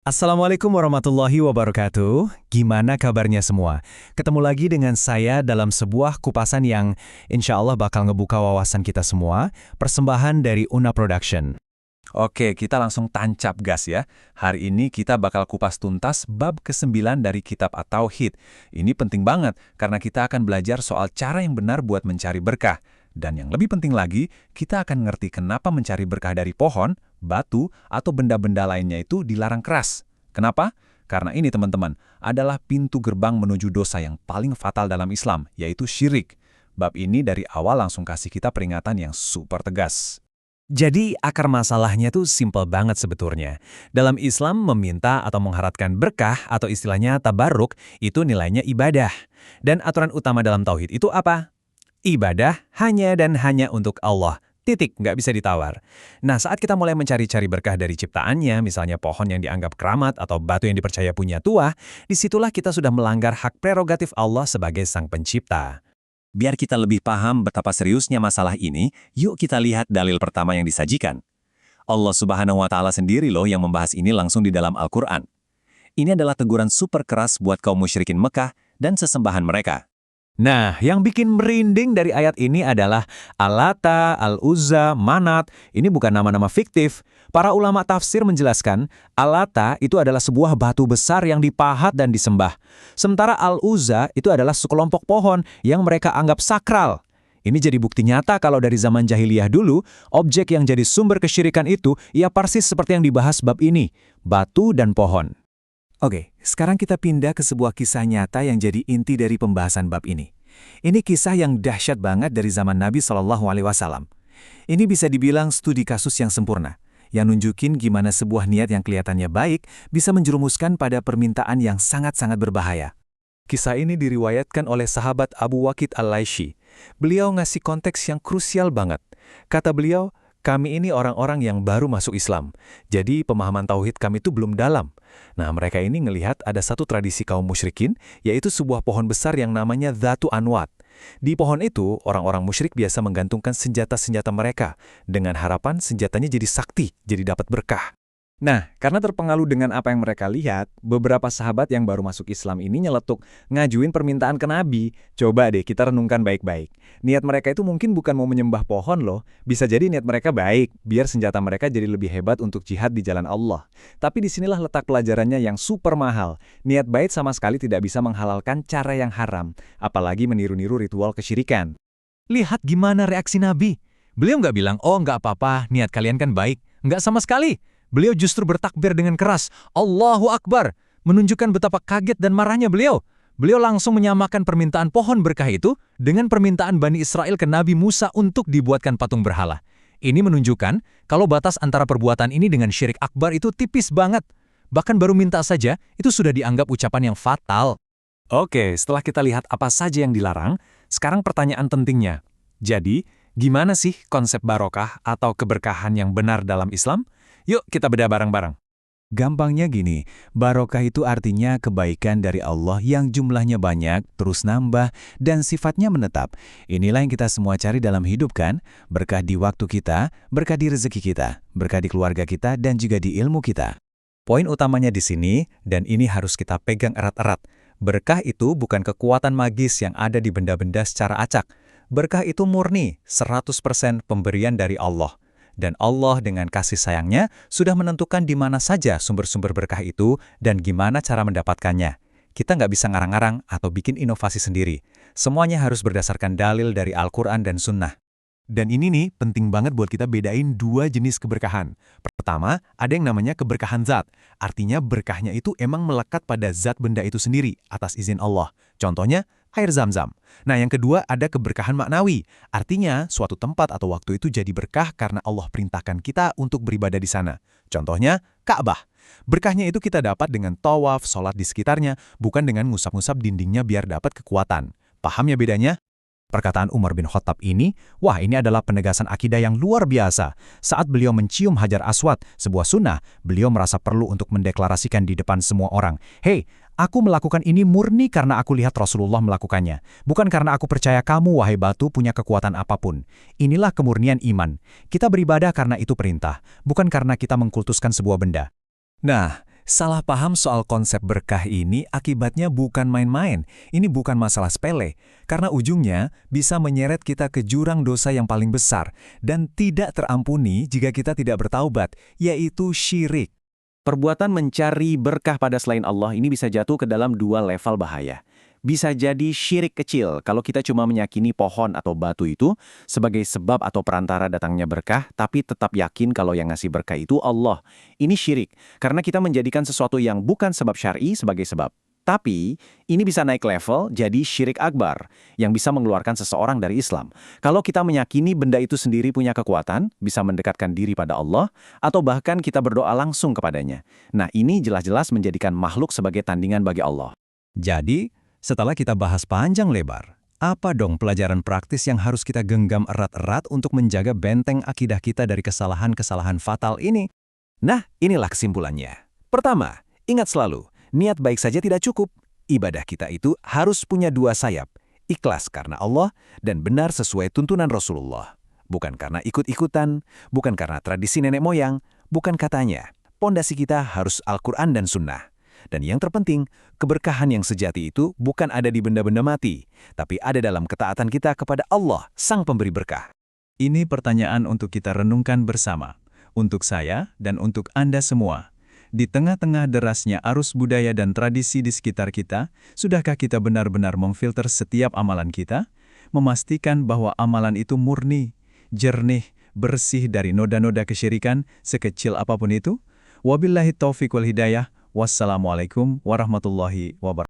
Assalamualaikum warahmatullahi wabarakatuh. Gimana kabarnya semua? Ketemu lagi dengan saya dalam sebuah kupasan yang insya Allah bakal ngebuka wawasan kita semua. Persembahan dari Una Production. Oke, kita langsung tancap gas ya. Hari ini kita bakal kupas tuntas bab ke-9 dari kitab At-Tauhid. Ini penting banget karena kita akan belajar soal cara yang benar buat mencari berkah. Dan yang lebih penting lagi, kita akan ngerti kenapa mencari berkah dari pohon, batu, atau benda-benda lainnya itu dilarang keras. Kenapa? Karena ini teman-teman, adalah pintu gerbang menuju dosa yang paling fatal dalam Islam, yaitu syirik. Bab ini dari awal langsung kasih kita peringatan yang super tegas. Jadi akar masalahnya tuh simpel banget sebetulnya. Dalam Islam meminta atau mengharapkan berkah atau istilahnya tabarruk itu nilainya ibadah. Dan aturan utama dalam tauhid itu apa? Ibadah hanya dan hanya untuk Allah. Titik, nggak bisa ditawar. Nah, saat kita mulai mencari-cari berkah dari ciptaannya, misalnya pohon yang dianggap keramat atau batu yang dipercaya punya tuah, disitulah kita sudah melanggar hak prerogatif Allah sebagai sang pencipta. Biar kita lebih paham betapa seriusnya masalah ini, yuk kita lihat dalil pertama yang disajikan. Allah Subhanahu wa Ta'ala sendiri loh yang membahas ini langsung di dalam Al-Quran. Ini adalah teguran super keras buat kaum musyrikin Mekah dan sesembahan mereka. Nah, yang bikin merinding dari ayat ini adalah Al-Lata, Al-Uzza, Manat. Ini bukan nama-nama fiktif. Para ulama tafsir menjelaskan, Al-Lata itu adalah sebuah batu besar yang dipahat dan disembah. Sementara Al-Uzza itu adalah sekelompok pohon yang mereka anggap sakral. Ini jadi bukti nyata kalau dari zaman jahiliyah dulu, objek yang jadi sumber kesyirikan itu ya persis seperti yang dibahas bab ini, batu dan pohon. Oke, sekarang kita pindah ke sebuah kisah nyata yang jadi inti dari pembahasan bab ini. Ini kisah yang dahsyat banget dari zaman Nabi SAW. Ini bisa dibilang studi kasus yang sempurna, yang nunjukin gimana sebuah niat yang kelihatannya baik bisa menjerumuskan pada permintaan yang sangat-sangat berbahaya. Kisah ini diriwayatkan oleh sahabat Abu Waqid Al-Laishi. Beliau ngasih konteks yang krusial banget. Kata beliau, kami ini orang-orang yang baru masuk Islam, jadi pemahaman tauhid kami itu belum dalam. Nah, mereka ini ngelihat ada satu tradisi kaum musyrikin, yaitu sebuah pohon besar yang namanya Dhatu Anwat. Di pohon itu, orang-orang musyrik biasa menggantungkan senjata-senjata mereka, dengan harapan senjatanya jadi sakti, jadi dapat berkah. Nah, karena terpengaruh dengan apa yang mereka lihat, beberapa sahabat yang baru masuk Islam ini nyeletuk, ngajuin permintaan ke Nabi. Coba deh kita renungkan baik-baik. Niat mereka itu mungkin bukan mau menyembah pohon loh. Bisa jadi niat mereka baik, biar senjata mereka jadi lebih hebat untuk jihad di jalan Allah. Tapi disinilah letak pelajarannya yang super mahal. Niat baik sama sekali tidak bisa menghalalkan cara yang haram, apalagi meniru-niru ritual kesyirikan. Lihat gimana reaksi Nabi. Beliau nggak bilang, oh nggak apa-apa, niat kalian kan baik. Nggak sama sekali. Beliau justru bertakbir dengan keras, Allahu Akbar, menunjukkan betapa kaget dan marahnya beliau. Beliau langsung menyamakan permintaan pohon berkah itu dengan permintaan Bani Israel ke Nabi Musa untuk dibuatkan patung berhala. Ini menunjukkan kalau batas antara perbuatan ini dengan syirik akbar itu tipis banget. Bahkan baru minta saja, itu sudah dianggap ucapan yang fatal. Oke, setelah kita lihat apa saja yang dilarang, sekarang pertanyaan pentingnya. Jadi, gimana sih konsep barokah atau keberkahan yang benar dalam Islam? Yuk kita bedah bareng-bareng. Gampangnya gini, barokah itu artinya kebaikan dari Allah yang jumlahnya banyak, terus nambah, dan sifatnya menetap. Inilah yang kita semua cari dalam hidup kan? Berkah di waktu kita, berkah di rezeki kita, berkah di keluarga kita, dan juga di ilmu kita. Poin utamanya di sini, dan ini harus kita pegang erat-erat. Berkah itu bukan kekuatan magis yang ada di benda-benda secara acak. Berkah itu murni, 100% pemberian dari Allah. Dan Allah dengan kasih sayangnya sudah menentukan di mana saja sumber-sumber berkah itu dan gimana cara mendapatkannya. Kita nggak bisa ngarang-ngarang atau bikin inovasi sendiri. Semuanya harus berdasarkan dalil dari Al-Quran dan Sunnah. Dan ini nih penting banget buat kita bedain dua jenis keberkahan. Pertama, ada yang namanya keberkahan zat. Artinya berkahnya itu emang melekat pada zat benda itu sendiri atas izin Allah. Contohnya, air Zam-Zam. Nah, yang kedua ada keberkahan maknawi. Artinya, suatu tempat atau waktu itu jadi berkah karena Allah perintahkan kita untuk beribadah di sana. Contohnya, Ka'bah. Berkahnya itu kita dapat dengan tawaf, sholat di sekitarnya, bukan dengan ngusap-ngusap dindingnya biar dapat kekuatan. Paham ya bedanya? Perkataan Umar bin Khattab ini, wah ini adalah penegasan akidah yang luar biasa. Saat beliau mencium Hajar Aswad, sebuah sunnah, beliau merasa perlu untuk mendeklarasikan di depan semua orang, "Hei, aku melakukan ini murni karena aku lihat Rasulullah melakukannya. Bukan karena aku percaya kamu, wahai batu, punya kekuatan apapun. Inilah kemurnian iman. Kita beribadah karena itu perintah, bukan karena kita mengkultuskan sebuah benda." Nah, Salah paham soal konsep berkah ini akibatnya bukan main-main. Ini bukan masalah sepele, karena ujungnya bisa menyeret kita ke jurang dosa yang paling besar dan tidak terampuni jika kita tidak bertaubat, yaitu syirik. Perbuatan mencari berkah pada selain Allah ini bisa jatuh ke dalam dua level bahaya. Bisa jadi syirik kecil kalau kita cuma meyakini pohon atau batu itu sebagai sebab atau perantara datangnya berkah, tapi tetap yakin kalau yang ngasih berkah itu Allah. Ini syirik, karena kita menjadikan sesuatu yang bukan sebab syar'i sebagai sebab. Tapi, ini bisa naik level jadi syirik akbar, yang bisa mengeluarkan seseorang dari Islam. Kalau kita meyakini benda itu sendiri punya kekuatan, bisa mendekatkan diri pada Allah, atau bahkan kita berdoa langsung kepadanya. Nah, ini jelas-jelas menjadikan makhluk sebagai tandingan bagi Allah. Jadi, setelah kita bahas panjang lebar, apa dong pelajaran praktis yang harus kita genggam erat-erat untuk menjaga benteng akidah kita dari kesalahan-kesalahan fatal ini? Nah, inilah kesimpulannya. Pertama, ingat selalu, niat baik saja tidak cukup. Ibadah kita itu harus punya dua sayap, ikhlas karena Allah dan benar sesuai tuntunan Rasulullah. Bukan karena ikut-ikutan, bukan karena tradisi nenek moyang, bukan katanya. Pondasi kita harus Al-Quran dan Sunnah. Dan yang terpenting, keberkahan yang sejati itu bukan ada di benda-benda mati, tapi ada dalam ketaatan kita kepada Allah, Sang Pemberi Berkah. Ini pertanyaan untuk kita renungkan bersama, untuk saya dan untuk Anda semua. Di tengah-tengah derasnya arus budaya dan tradisi di sekitar kita, sudahkah kita benar-benar memfilter setiap amalan kita? Memastikan bahwa amalan itu murni, jernih, bersih dari noda-noda kesyirikan, sekecil apapun itu? Wabillahi taufiq wal hidayah. Wassalamualaikum warahmatullahi wabarakatuh.